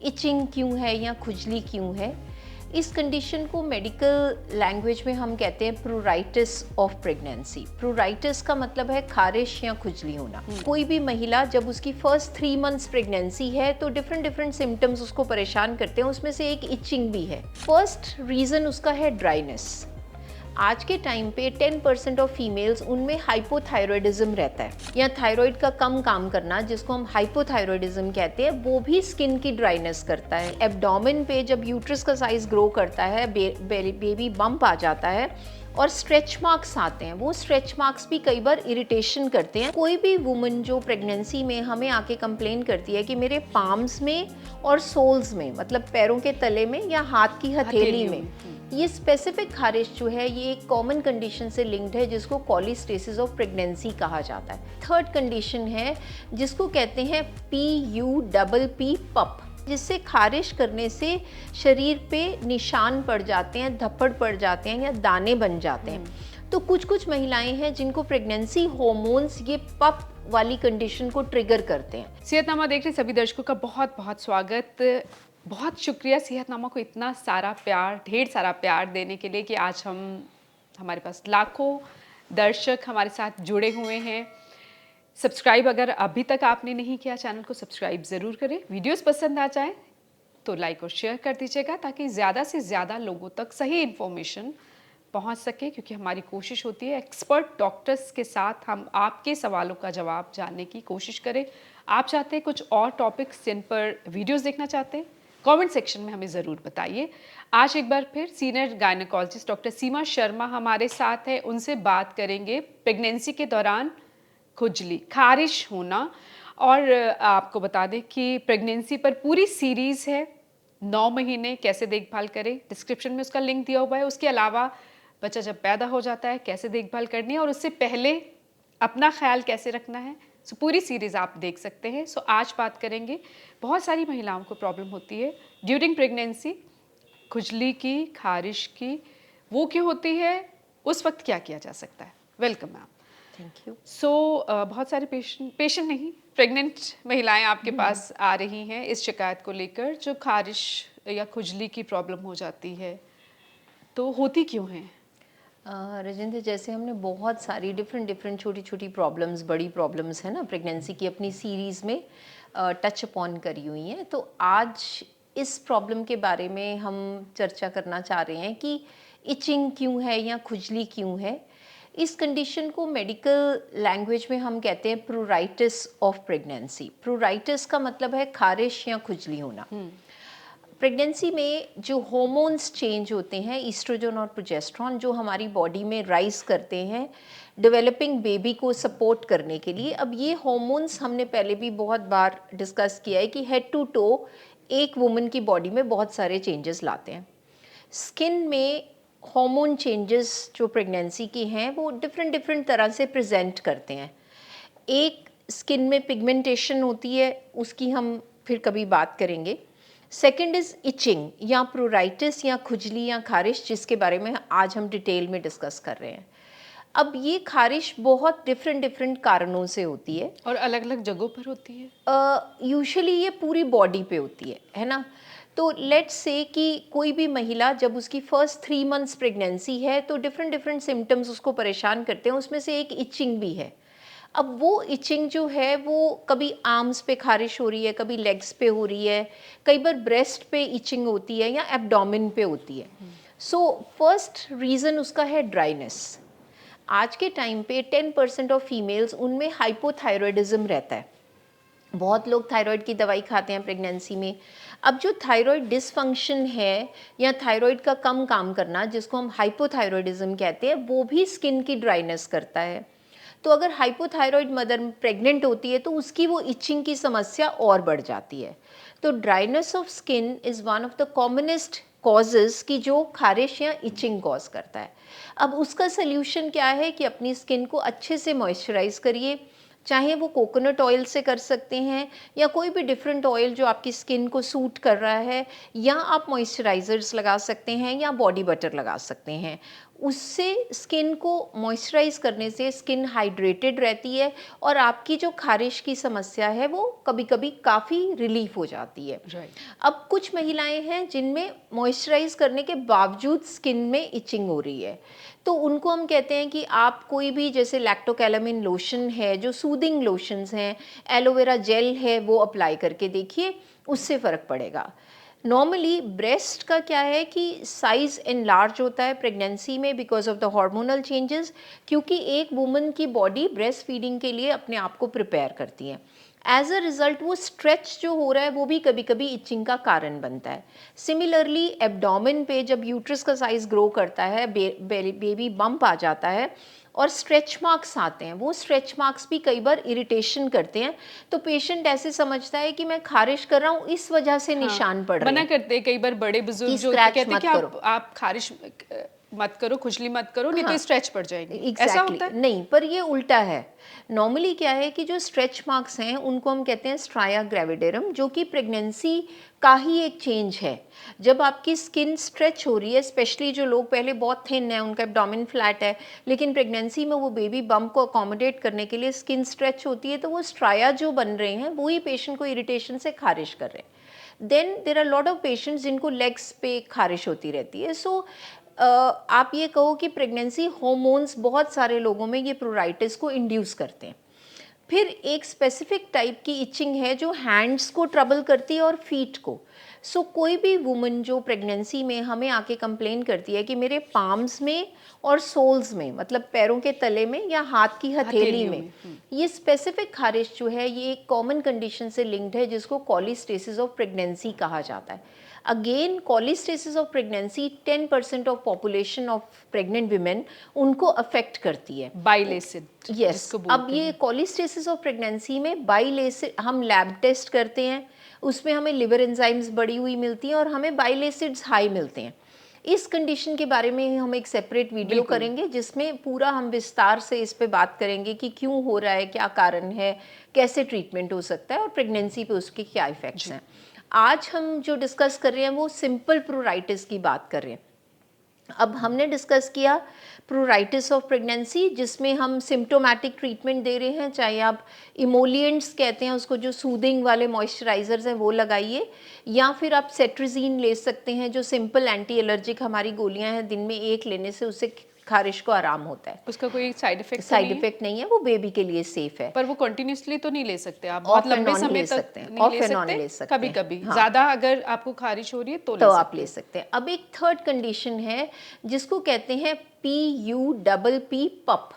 Etching क्यों है या खुजली क्यों है, इस कंडीशन को मेडिकल लैंग्वेज में हम कहते हैं प्रूराइटिस ऑफ प्रेगनेंसी। प्रूराइटिस का मतलब है खारिश या खुजली होना। कोई भी महिला जब उसकी फर्स्ट 3 मंथ्स प्रेगनेंसी है तो डिफरेंट सिम्टम्स उसको परेशान करते हैं, उसमें से एक इचिंग भी है। फर्स्ट रीज़न उसका है ड्राइनेस। आज के टाइम पे 10% ऑफ फीमेल्स उनमें हाइपोथायरॉयडिज्म रहता है या थायराइड का कम काम करना, जिसको हम हाइपोथायरॉयडिज्म कहते हैं, वो भी स्किन की ड्राइनेस करता है। एब्डोमेन पे जब यूट्रस का साइज ग्रो करता है, बेबी बम्प आ जाता है और स्ट्रेच मार्क्स आते हैं, वो स्ट्रेच मार्क्स भी कई बार इरिटेशन करते हैं। कोई भी वुमन जो प्रेगनेंसी में हमें आके कंप्लेन करती है कि मेरे पाम्स में और सोल्स में, मतलब पैरों के तले में या हाथ की हथेली में, ये स्पेसिफिक खारिश जो है ये एक कॉमन कंडीशन से लिंक्ड है जिसको कॉलीस्टेसिस ऑफ प्रेगनेंसी कहा जाता है। थर्ड कंडीशन है जिसको कहते हैं PUPP पप, जिससे खारिश करने से शरीर पे निशान पड़ जाते हैं, धब्बड़ पड़ जाते हैं या दाने बन जाते हैं। तो कुछ महिलाएं हैं जिनको प्रेगनेंसी हॉर्मोन्स ये पप वाली कंडीशन को ट्रिगर करते हैं। सेहतनामा देख रहे सभी दर्शकों का बहुत बहुत स्वागत। बहुत शुक्रिया सेहतनामा को इतना सारा प्यार, ढेर सारा प्यार देने के लिए कि आज हमारे पास लाखों दर्शक हमारे साथ जुड़े हुए हैं। सब्सक्राइब अगर अभी तक आपने नहीं किया चैनल को सब्सक्राइब ज़रूर करें। वीडियोस पसंद आ जाए तो लाइक और शेयर कर दीजिएगा ताकि ज़्यादा से ज़्यादा लोगों तक सही इन्फॉर्मेशन पहुंच सके, क्योंकि हमारी कोशिश होती है एक्सपर्ट डॉक्टर्स के साथ हम आपके सवालों का जवाब जानने की कोशिश करें। आप चाहते हैं कुछ और टॉपिक्स जिन पर वीडियोस देखना चाहते हैं, कमेंट सेक्शन में हमें ज़रूर बताइए। आज एक बार फिर सीनियर गायनेकोलॉजिस्ट डॉक्टर सीमा शर्मा हमारे साथ है, उनसे बात करेंगे प्रेगनेंसी के दौरान खुजली, खारिश होना। और आपको बता दें कि प्रेगनेंसी पर पूरी सीरीज़ है, 9 महीने कैसे देखभाल करें, डिस्क्रिप्शन में उसका लिंक दिया हुआ है। उसके अलावा बच्चा जब पैदा हो जाता है कैसे देखभाल करनी है और उससे पहले अपना ख्याल कैसे रखना है, सो पूरी सीरीज़ आप देख सकते हैं। सो आज बात करेंगे, बहुत सारी महिलाओं को प्रॉब्लम होती है ड्यूरिंग प्रेगनेंसी, खुजली की, खारिश की। वो क्यों होती है, उस वक्त क्या किया जा सकता है। Welcome ma'am. Thank you. So बहुत सारे पेशेंट नहीं, प्रेग्नेंट महिलाएं आपके पास आ रही हैं इस शिकायत को लेकर, जो खारिश या खुजली की प्रॉब्लम हो जाती है, तो होती क्यों है? राजेंद्र, जैसे हमने बहुत सारी डिफरेंट छोटी प्रॉब्लम्स, बड़ी प्रॉब्लम्स है ना प्रेगनेंसी की, अपनी सीरीज़ में टच अपॉन करी हुई हैं, तो आज इस प्रॉब्लम के बारे में हम चर्चा करना चाह रहे हैं कि इचिंग क्यों है या खुजली क्यों है। इस कंडीशन को मेडिकल लैंग्वेज में हम कहते हैं प्रूराइटिस ऑफ प्रेगनेंसी। प्रूराइटिस का मतलब है खारिश या खुजली होना। प्रेगनेंसी में जो हार्मोन्स चेंज होते हैं, ईस्ट्रोजन और प्रोजेस्टेरॉन, जो हमारी बॉडी में राइज करते हैं डेवलपिंग बेबी को सपोर्ट करने के लिए। अब ये हार्मोन्स हमने पहले भी बहुत बार डिस्कस किया है कि हेड टू टो एक वुमन की बॉडी में बहुत सारे चेंजेस लाते हैं। स्किन में हार्मोन चेंजेस जो प्रेगनेंसी के हैं वो डिफरेंट तरह से प्रेजेंट करते हैं। एक स्किन में पिगमेंटेशन होती है, उसकी हम फिर कभी बात करेंगे। सेकंड इज़ इचिंग या प्रूराइटिस या खुजली या खारिश, जिसके बारे में आज हम डिटेल में डिस्कस कर रहे हैं। अब ये खारिश बहुत डिफरेंट कारणों से होती है और अलग अलग जगहों पर होती है। यूजुअली ये पूरी बॉडी पे होती है ना। तो लेट्स से कि कोई भी महिला जब उसकी फर्स्ट 3 मंथ्स प्रेगनेंसी है तो डिफरेंट सिम्टम्स उसको परेशान करते हैं, उसमें से एक इचिंग भी है। अब वो इचिंग जो है वो कभी आर्म्स पे खारिश हो रही है, कभी लेग्स पे हो रही है, कई बार ब्रेस्ट पे इचिंग होती है या एब्डोमेन पे होती है। सो फर्स्ट रीज़न उसका है ड्राइनेस। आज के टाइम पे 10% ऑफ फीमेल्स उनमें हाइपोथायरॉयडिज्म रहता है। बहुत लोग थायराइड की दवाई खाते हैं प्रेगनेंसी में। अब जो थायराइड डिसफंक्शन है या थायराइड का कम काम करना, जिसको हम हाइपोथायरॉयडिज्म कहते हैं, वो भी स्किन की ड्राइनेस करता है। तो अगर हाइपोथायरॉयड मदर प्रेग्नेंट होती है तो उसकी वो इचिंग की समस्या और बढ़ जाती है। तो dryness of skin is one of the commonest causes कि जो खारिश या इचिंग कॉज करता है। अब उसका सल्यूशन क्या है कि अपनी स्किन को अच्छे से मॉइस्चराइज करिए, चाहे वो कोकोनट ऑयल से कर सकते हैं या कोई भी डिफरेंट ऑयल जो आपकी स्किन को सूट कर रहा है, या आप मॉइस्चराइज़र्स लगा सकते हैं या बॉडी बटर लगा सकते हैं। उससे स्किन को मॉइस्चराइज करने से स्किन हाइड्रेटेड रहती है और आपकी जो खारिश की समस्या है वो कभी कभी काफ़ी रिलीफ हो जाती है। अब कुछ महिलाएं हैं जिनमें मॉइस्चराइज करने के बावजूद स्किन में इचिंग हो रही है, तो उनको हम कहते हैं कि आप कोई भी जैसे लैक्टोकैलामिन लोशन है, जो सूदिंग लोशंस हैं, एलोवेरा जेल है, वो अप्लाई करके देखिए, उससे फ़र्क पड़ेगा। नॉर्मली ब्रेस्ट का क्या है कि साइज एनलार्ज होता है प्रेगनेंसी में because of the hormonal changes, क्योंकि एक वुमन की बॉडी ब्रेस्ट फीडिंग के लिए अपने आप को प्रिपेयर करती है। एज अ रिजल्ट वो स्ट्रेच जो हो रहा है वो भी कभी कभी इचिंग का कारण बनता है। सिमिलरली एब्डोमेन पे जब यूट्रस का साइज ग्रो करता है, बेबी बम्प आ जाता है और स्ट्रेच मार्क्स आते हैं, वो स्ट्रेच मार्क्स भी कई बार इरिटेशन करते हैं, तो पेशेंट ऐसे समझता है कि मैं खारिश कर रहा हूँ इस वजह से निशान पड़ रहे मना हैं। करते हैं कई बार बड़े बुजुर्ग कि जो स्क्रैच कहते हैं मत कि करो। आप खारिश मत करो, खुजली मत करो, नहीं तो हाँ, स्ट्रेच पड़ जाएगी। ऐसा एग्जैक्टली होता है? नहीं, पर ये उल्टा है। नॉर्मली क्या है कि जो स्ट्रेच मार्क्स हैं उनको हम कहते हैं स्ट्राया ग्रेविडेरम, जो कि प्रेगनेंसी का ही एक चेंज है। जब आपकी स्किन स्ट्रेच हो रही है, स्पेशली जो लोग पहले बहुत थिन है, उनका एब्डोमेन फ्लैट है, लेकिन प्रेगनेंसी में वो बेबी बम्प को अकोमोडेट करने के लिए स्किन स्ट्रेच होती है, तो वो स्ट्राया जो बन रहे हैं वो ही पेशेंट को इरिटेशन से खारिश कर रहे हैं। Then there are lot of patients जिनको लेग्स पे खारिश होती रहती है। सो आप ये कहो कि प्रेगनेंसी हॉर्मोन्स बहुत सारे लोगों में ये प्रोराइटिस को इंड्यूस करते हैं। फिर एक स्पेसिफिक टाइप की इचिंग है जो हैंड्स को ट्रबल करती है और फीट को। सो कोई भी वुमन जो प्रेगनेंसी में हमें आके कंप्लेन करती है कि मेरे पाम्स में और सोल्स में, मतलब पैरों के तले में या हाथ की हथेली हथेलियों में, में, ये स्पेसिफिक खारिश जो है ये एक कॉमन कंडीशन से लिंक्ड है जिसको कॉलिस्टेसिस ऑफ प्रेगनेंसी कहा जाता है। Again cholestasis of pregnancy 10% of population of pregnant women उनको अफेक्ट करती है। बाइलेसिड यस, जिसको अब बोलते ये हैं। कॉलिस्टेसिस ऑफ प्रेगनेंसी में बाइलेसिड हम लैब टेस्ट करते हैं, उसमें हमें लिवर एंजाइम्स बढ़ी हुई मिलती हैं और हमें बाइलेसिड्स हाई मिलते हैं। इस कंडीशन के बारे में हम एक सेपरेट वीडियो बिल्कुल। करेंगे जिसमें पूरा हम विस्तार से इस पे बात करेंगे कि क्यों हो रहा है, क्या कारण है, कैसे ट्रीटमेंट हो सकता है और प्रेगनेंसी पे उसके क्या इफेक्ट्स हैं। आज हम जो डिस्कस कर रहे हैं वो सिंपल प्रोराइटिस की बात कर रहे हैं। अब हमने डिस्कस किया प्रोराइटिस ऑफ प्रेगनेंसी, जिसमें हम सिम्टोमेटिक ट्रीटमेंट दे रहे हैं, चाहे आप इमोलिएंट्स कहते हैं उसको, जो सूदिंग वाले मॉइस्चराइजर्स हैं वो लगाइए, या फिर आप सेट्रिजीन ले सकते हैं जो सिंपल एंटी एलर्जिक हमारी गोलियां हैं, दिन में एक लेने से उससे खारिश को आराम होता है। उसका कोई साइड इफेक्ट साइड इफेक्ट नहीं है, वो बेबी के लिए सेफ है। पर वो कंटिन्यूअसली तो नहीं ले सकते आप, बहुत ऑफ एंड लंबे ऑन समय ले तक सकते हैं, नहीं ऑफ ले एंड ऑन सकते, ले सकते कभी हैं। कभी हाँ, ज्यादा अगर आपको खारिश हो रही है तो तो ले आप सकते ले हैं। सकते हैं। अब एक थर्ड कंडीशन है जिसको कहते हैं PUPP, पप।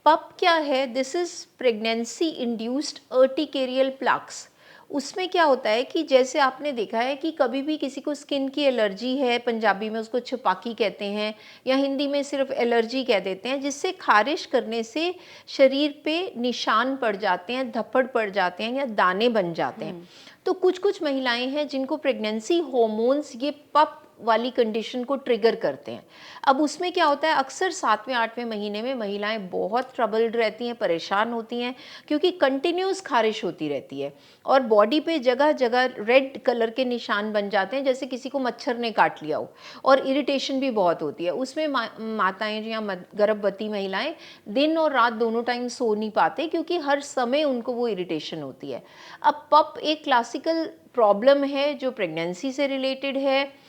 पप क्या है? This is pregnancy induced urticarial plaques. उसमें क्या होता है कि जैसे आपने देखा है कि कभी भी किसी को स्किन की एलर्जी है, पंजाबी में उसको छपाकी कहते हैं या हिंदी में सिर्फ एलर्जी कह देते हैं, जिससे खारिश करने से शरीर पे निशान पड़ जाते हैं, धब्बड़ पड़ जाते हैं या दाने बन जाते हैं। तो कुछ कुछ महिलाएं हैं जिनको प्रेगनेंसी हॉर्मोन्स ये पप वाली कंडीशन को ट्रिगर करते हैं। अब उसमें क्या होता है, अक्सर 7वें-8वें महीने में महिलाएं बहुत ट्रबल्ड रहती हैं, परेशान होती हैं, क्योंकि कंटिन्यूस खारिश होती रहती है और बॉडी पे जगह जगह रेड कलर के निशान बन जाते हैं, जैसे किसी को मच्छर ने काट लिया हो, और इरिटेशन भी बहुत होती है। उसमें माताएं या गर्भवती महिलाएं दिन और रात दोनों टाइम सो नहीं पाते, क्योंकि हर समय उनको वो इरिटेशन होती है। अब पप एक क्लासिकल प्रॉब्लम है जो प्रेगनेंसी से रिलेटेड है,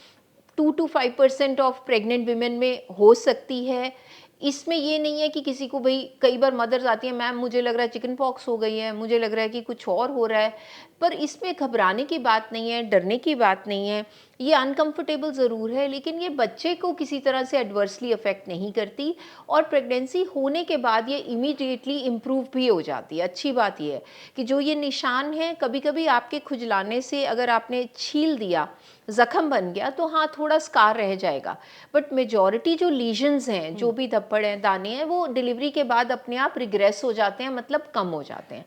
2 to 5% ऑफ प्रेग्नेंट विमेन में हो सकती है। इसमें ये नहीं है कि किसी को, भाई कई बार मदर्स आती हैं, मैम मुझे लग रहा है चिकन पॉक्स हो गई है, मुझे लग रहा है कि कुछ और हो रहा है, पर इसमें घबराने की बात नहीं है, डरने की बात नहीं है। ये अनकंफर्टेबल ज़रूर है, लेकिन ये बच्चे को किसी तरह से एडवर्सली अफेक्ट नहीं करती और प्रेगनेंसी होने के बाद ये इमीडिएटली इम्प्रूव भी हो जाती है। अच्छी बात ये है कि जो ये निशान है, कभी कभी आपके खुजलाने से अगर आपने छील दिया, ज़ख़म बन गया, तो हाँ थोड़ा स्कार रह जाएगा, बट मेजॉरिटी जो लीजन्स हैं, जो भी धब्बड़ हैं, दाने हैं, वो डिलीवरी के बाद अपने आप रिग्रेस हो जाते हैं, मतलब कम हो जाते हैं।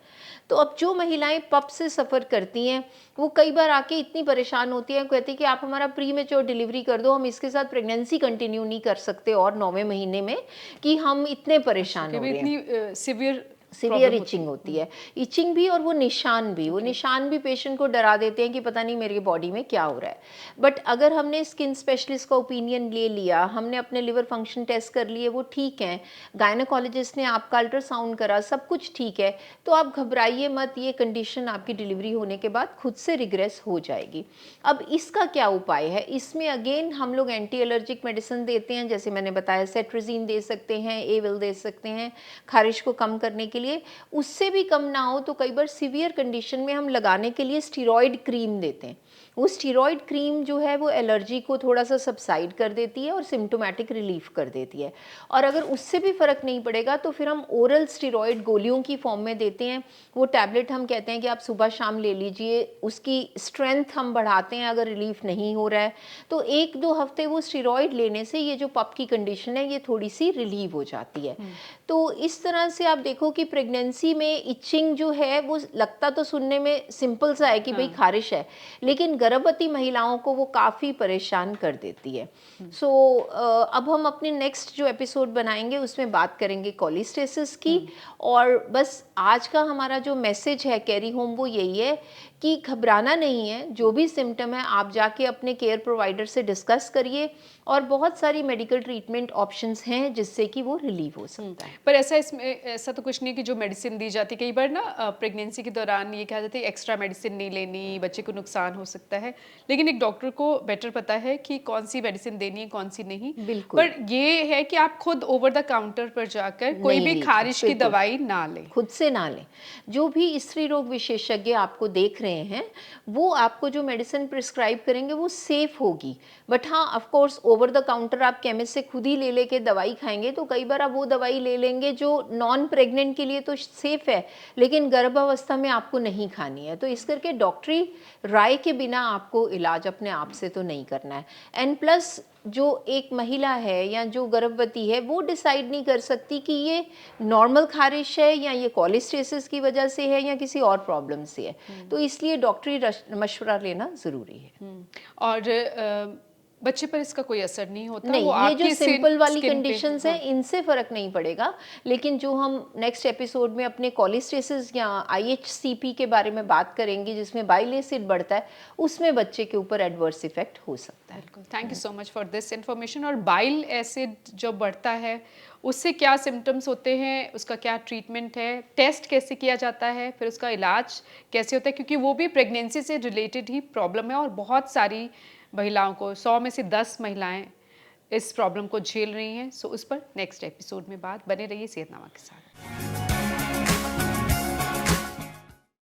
तो अब जो महिलाएं पप से सफ़र करती हैं, वो कई बार आके इतनी परेशान होती हैं, कहती हैं कि आप हमारा प्री मेच्योर डिलीवरी कर दो, हम इसके साथ प्रेगनेंसी कंटिन्यू नहीं कर सकते और 9वें महीने में, कि हम इतने परेशान हो रहे हैं। इतनी सिवियर सीवियर इचिंग होती है, इचिंग भी और वो निशान भी, वो निशान भी पेशेंट को डरा देते हैं कि पता नहीं मेरी बॉडी में क्या हो रहा है। बट अगर हमने स्किन स्पेशलिस्ट का ओपिनियन ले लिया, हमने अपने लिवर फंक्शन टेस्ट कर लिए, वो ठीक है, गायनेकोलॉजिस्ट ने आपका अल्ट्रासाउंड करा, सब कुछ ठीक है, तो आप घबराइए मत, ये कंडीशन आपकी डिलीवरी होने के बाद खुद से रिग्रेस हो जाएगी। अब इसका क्या उपाय है? इसमें अगेन हम लोग एंटी एलर्जिक मेडिसिन देते हैं, जैसे मैंने बताया सेट्रिजीन दे सकते हैं, एविल दे सकते हैं खारिश को कम करने के लिए। उससे भी कम ना हो तो कई बार सीवियर कंडीशन में हम लगाने के लिए स्टीरॉयड क्रीम देते हैं। वो स्टीरॉयड क्रीम जो है वो एलर्जी को थोड़ा सा सबसाइड कर देती है और सिम्टोमेटिक रिलीफ कर देती है। और अगर उससे भी फ़र्क नहीं पड़ेगा तो फिर हम ओरल स्टीरॉयड गोलियों की फॉर्म में देते हैं। वो टैबलेट हम कहते हैं कि आप सुबह शाम ले लीजिए, उसकी स्ट्रेंथ हम बढ़ाते हैं अगर रिलीफ नहीं हो रहा है तो 1-2 हफ्ते वो स्टीरॉयड लेने से ये जो पप की कंडीशन है ये थोड़ी सी रिलीव हो जाती है। तो इस तरह से आप देखो कि प्रेगनेंसी में इचिंग जो है वो लगता तो सुनने में सिंपल सा है कि भाई खारिश है, लेकिन गर्भवती महिलाओं को वो काफ़ी परेशान कर देती है। सो अब हम अपने नेक्स्ट जो एपिसोड बनाएंगे उसमें बात करेंगे कोलिस्टेसिस की। और बस आज का हमारा जो मैसेज है कैरी होम वो यही है कि घबराना नहीं है, जो भी सिम्टम है आप जाके अपने केयर प्रोवाइडर से डिस्कस करिए और बहुत सारी मेडिकल ट्रीटमेंट ऑप्शंस हैं जिससे कि वो रिलीव हो सकता है। पर ऐसा तो कुछ नहीं कि जो मेडिसिन दी जाती, कई बार ना प्रेगनेंसी के दौरान ये कहा जाता है एक्स्ट्रा मेडिसिन नहीं लेनी, बच्चे को नुकसान हो सकता है, लेकिन एक डॉक्टर को बेटर पता है कि कौन सी मेडिसिन देनी है कौन सी नहीं। बिल्कुल। पर ये है कि आप खुद ओवर द काउंटर पर जाकर कोई नहीं भी लीजिए, खारिश की बिल्कुल। दवाई ना लें। खुद से ना लें। जो भी स्त्री रोग विशेषज्ञ आपको देख रहे हैं वो आपको जो मेडिसिन प्रिस्क्राइब करेंगे वो सेफ होगी। बट हाँ, of course over the counter आप केमिस्ट से खुद ही ले लेके दवाई खाएंगे तो कई बार आप वो दवाई ले लेंगे जो नॉन प्रेग्नेंट के लिए तो सेफ है लेकिन गर्भावस्था में आपको नहीं खानी है। तो इस करके डॉक्टरी राय के बिना आपको इलाज अपने आप से तो नहीं करना है। एंड प्लस जो एक महिला है या जो गर्भवती है वो डिसाइड नहीं कर सकती कि ये नॉर्मल खारिश है या ये कोलिस्टेसिस की वजह से है या किसी और प्रॉब्लम से है। तो इसलिए डॉक्टरी मशवरा लेना ज़रूरी है। और बच्चे पर इसका कोई असर नहीं होता? नहीं, वो ये जो आपकी सिंपल वाली स्किन पे, कंडीशंस हैं इनसे फ़र्क नहीं पड़ेगा। लेकिन जो हम नेक्स्ट एपिसोड में अपने कोलिस्टेसिस या IHCP के बारे में बात करेंगे जिसमें बाइल एसिड बढ़ता है, उसमें बच्चे के ऊपर एडवर्स इफेक्ट हो सकता है। Thank you so much for this information. और बाइल एसिड जो बढ़ता है उससे क्या सिम्टम्स होते हैं, उसका क्या ट्रीटमेंट है, टेस्ट कैसे किया जाता है, फिर उसका इलाज कैसे होता है, क्योंकि वो भी प्रेगनेंसी से रिलेटेड ही प्रॉब्लम है और बहुत सारी महिलाओं को 100 में से 10 महिलाएं इस प्रॉब्लम को झेल रही हैं। सो उस पर नेक्स्ट एपिसोड में बात, बने रहिए सेहतनामा के साथ।